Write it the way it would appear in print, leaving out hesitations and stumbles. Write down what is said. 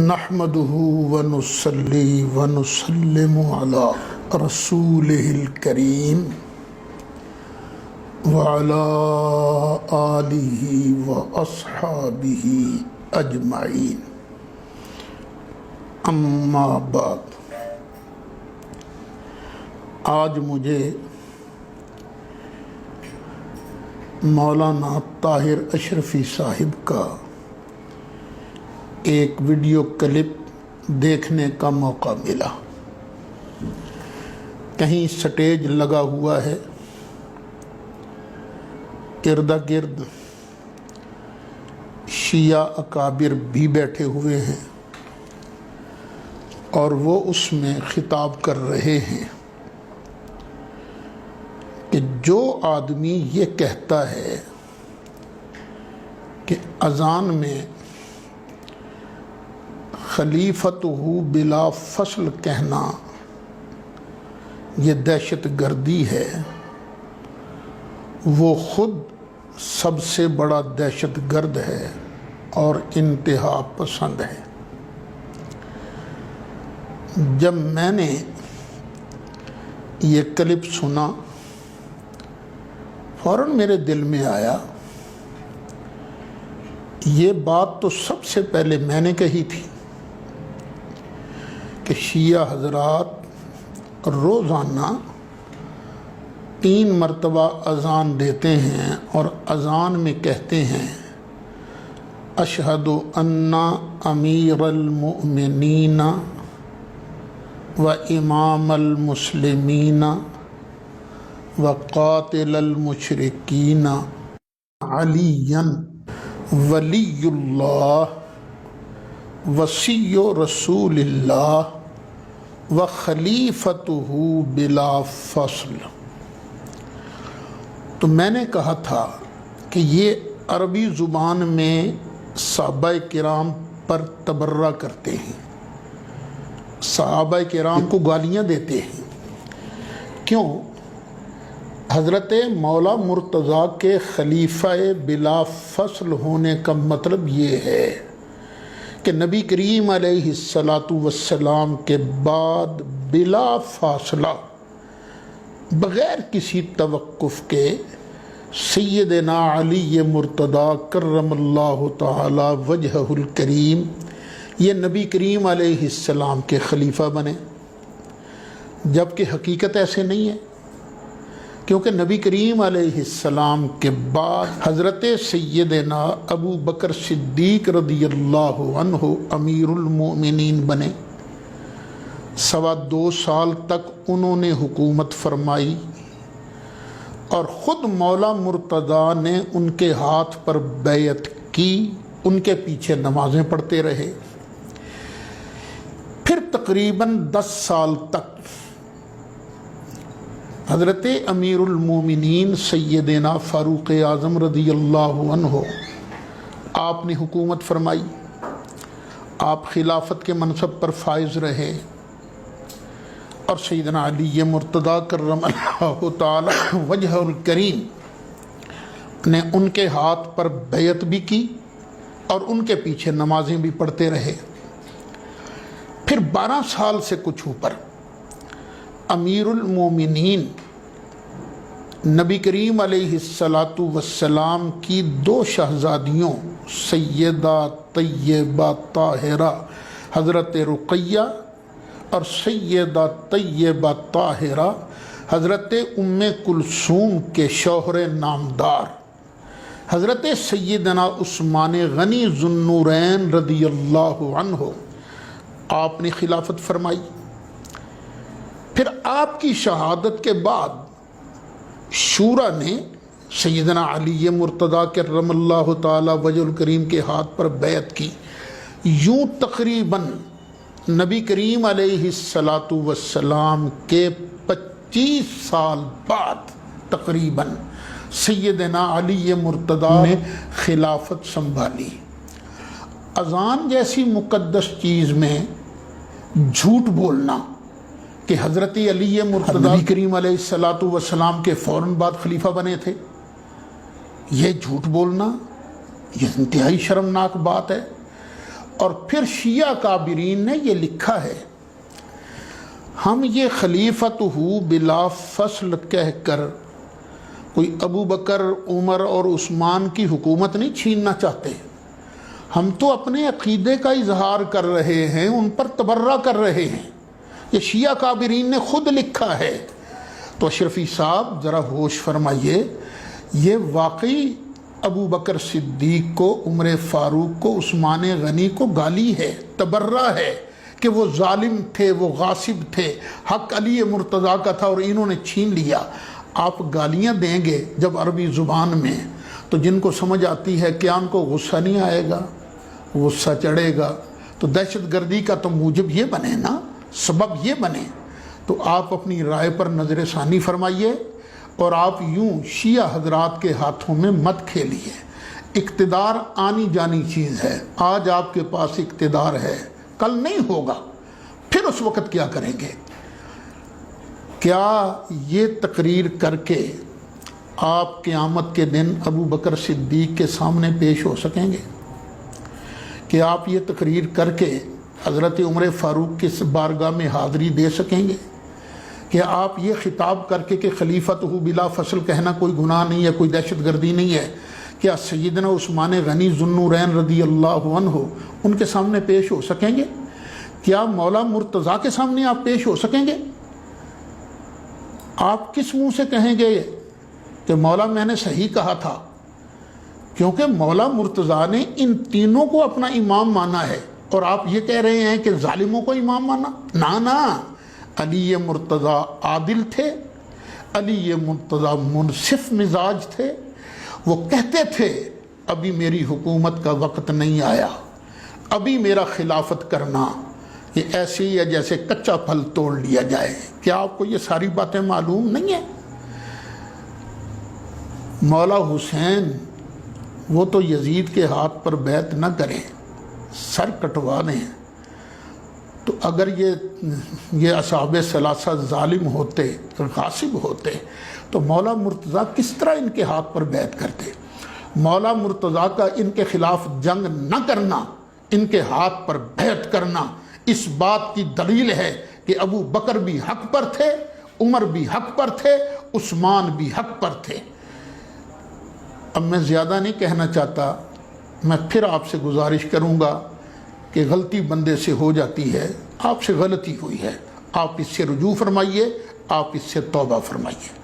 نحمده ونصلي ونسلم على رسوله الكريم وعلى آله وأصحابه أجمعين اما بعد۔ آج مجھے مولانا طاہر اشرفی صاحب کا ایک ویڈیو کلپ دیکھنے کا موقع ملا۔ کہیں سٹیج لگا ہوا ہے، ارد گرد شیعہ اکابر بھی بیٹھے ہوئے ہیں اور وہ اس میں خطاب کر رہے ہیں کہ جو آدمی یہ کہتا ہے کہ اذان میں خلیفتہ بلا فصل کہنا یہ دہشت گردی ہے، وہ خود سب سے بڑا دہشت گرد ہے اور انتہا پسند ہے۔ جب میں نے یہ کلپ سنا، فوراً میرے دل میں آیا یہ بات تو سب سے پہلے میں نے کہی تھی کہ شیعہ حضرات روزانہ 3 مرتبہ اذان دیتے ہیں اور اذان میں کہتے ہیں اشہد ان امیر المؤمنین و امام المسلمین و قاتل المشرکین علی ولی اللہ وصی رسول اللہ و خلیفتہ بلا فصل۔ تو میں نے کہا تھا کہ یہ عربی زبان میں صحابہ کرام پر تبرہ کرتے ہیں، صحابہ کرام کو گالیاں دیتے ہیں۔ کیوں؟ حضرت مولا مرتضیٰ کے خلیفہ بلا فصل ہونے کا مطلب یہ ہے کہ نبی کریم علیہ السلام کے بعد بلا فاصلہ بغیر کسی توقف کے سیدنا علی مرتضیٰ کرم اللہ تعالی وجہہ الکریم یہ نبی کریم علیہ السلام کے خلیفہ بنے، جبکہ حقیقت ایسے نہیں ہے، کیونکہ نبی کریم علیہ السلام کے بعد حضرت سیدنا ابو بکر صدیق رضی اللہ عنہ امیر المؤمنین بنے۔ 2.25 سال تک انہوں نے حکومت فرمائی اور خود مولا مرتضیٰ نے ان کے ہاتھ پر بیعت کی، ان کے پیچھے نمازیں پڑھتے رہے۔ پھر تقریباً 10 سال تک حضرت امیر المومنین سیدنا فاروق اعظم رضی اللہ عنہ آپ نے حکومت فرمائی، آپ خلافت کے منصب پر فائز رہے اور سیدنا علی مرتضیٰ کرم اللہ تعالی وجہ الکریم نے ان کے ہاتھ پر بیعت بھی کی اور ان کے پیچھے نمازیں بھی پڑھتے رہے۔ پھر 12 سال سے کچھ اوپر امیر المومنین نبی کریم علیہ السلام کی 2 شہزادیوں سیدہ طیبہ طاہرہ حضرت رقیہ اور سیدہ طیبہ طاہرہ حضرت ام کلثوم کے شوہر نامدار حضرت سیدنا عثمان غنی ذو النورین رضی اللہ عنہ آپ نے خلافت فرمائی۔ پھر آپ کی شہادت کے بعد شورا نے سیدنا علی مرتضیٰ کرم اللہ تعالی وجہ الکریم کے ہاتھ پر بیعت کی۔ یوں تقریباً نبی کریم علیہ السلام کے 25 سال بعد تقریباً سیدنا علی مرتضیٰ نے خلافت سنبھالی۔ اذان جیسی مقدس چیز میں جھوٹ بولنا کہ حضرت علی مرتضیٰ نبی کریم علیہ السلام کے فوراً بعد خلیفہ بنے تھے، یہ جھوٹ بولنا یہ انتہائی شرمناک بات ہے۔ اور پھر شیعہ کابرین نے یہ لکھا ہے، ہم یہ خلیفتہ بلا فصل کہہ کر کوئی ابو بکر، عمر اور عثمان کی حکومت نہیں چھیننا چاہتے، ہم تو اپنے عقیدے کا اظہار کر رہے ہیں، ان پر تبرہ کر رہے ہیں۔ یہ شیعہ کابرین نے خود لکھا ہے۔ تو اشرفی صاحب ذرا ہوش فرمائیے، یہ واقعی ابو بکر صدیق کو، عمر فاروق کو، عثمان غنی کو گالی ہے، تبرہ ہے کہ وہ ظالم تھے، وہ غاصب تھے، حق علی مرتضیٰ کا تھا اور انہوں نے چھین لیا۔ آپ گالیاں دیں گے جب عربی زبان میں، تو جن کو سمجھ آتی ہے کیا ان کو غصہ نہیں آئے گا؟ غصہ چڑھے گا۔ تو دہشت گردی کا تو موجب یہ بنے نا، سبب یہ بنے۔ تو آپ اپنی رائے پر نظر ثانی فرمائیے، اور آپ یوں شیعہ حضرات کے ہاتھوں میں مت کھیلیے۔ اقتدار آنی جانی چیز ہے، آج آپ کے پاس اقتدار ہے، کل نہیں ہوگا، پھر اس وقت کیا کریں گے؟ کیا یہ تقریر کر کے آپ قیامت کے دن ابو بکر صدیق کے سامنے پیش ہو سکیں گے؟ کہ آپ یہ تقریر کر کے حضرت عمر فاروق کی بارگاہ میں حاضری دے سکیں گے؟ کہ آپ یہ خطاب کر کے کہ خلیفتہ بلا فصل کہنا کوئی گناہ نہیں ہے، کوئی دہشت گردی نہیں ہے، کیا سیدنا عثمان غنی ذو النورین رضی اللہ عنہ ان کے سامنے پیش ہو سکیں گے؟ کیا مولا مرتضیٰ کے سامنے آپ پیش ہو سکیں گے؟ آپ کس منہ سے کہیں گے کہ مولا میں نے صحیح کہا تھا؟ کیونکہ مولا مرتضیٰ نے ان تینوں کو اپنا امام مانا ہے، اور آپ یہ کہہ رہے ہیں کہ ظالموں کو امام مانا؟ نا، علی مرتضیٰ عادل تھے، علی مرتضیٰ منصف مزاج تھے۔ وہ کہتے تھے ابھی میری حکومت کا وقت نہیں آیا، ابھی میرا خلافت کرنا یہ ایسے ہی ہے جیسے کچا پھل توڑ لیا جائے۔ کیا آپ کو یہ ساری باتیں معلوم نہیں ہیں؟ مولا حسین وہ تو یزید کے ہاتھ پر بیعت نہ کریں، سر کٹوا دیں۔ تو اگر یہ اصحاب ثلاثہ ظالم ہوتے، غاصب ہوتے، تو مولا مرتضیٰ کس طرح ان کے ہاتھ پر بیعت کرتے؟ مولا مرتضیٰ کا ان کے خلاف جنگ نہ کرنا، ان کے ہاتھ پر بیعت کرنا، اس بات کی دلیل ہے کہ ابو بکر بھی حق پر تھے، عمر بھی حق پر تھے، عثمان بھی حق پر تھے۔ اب میں زیادہ نہیں کہنا چاہتا، میں پھر آپ سے گزارش کروں گا کہ غلطی بندے سے ہو جاتی ہے، آپ سے غلطی ہوئی ہے، آپ اس سے رجوع فرمائیے، آپ اس سے توبہ فرمائیے۔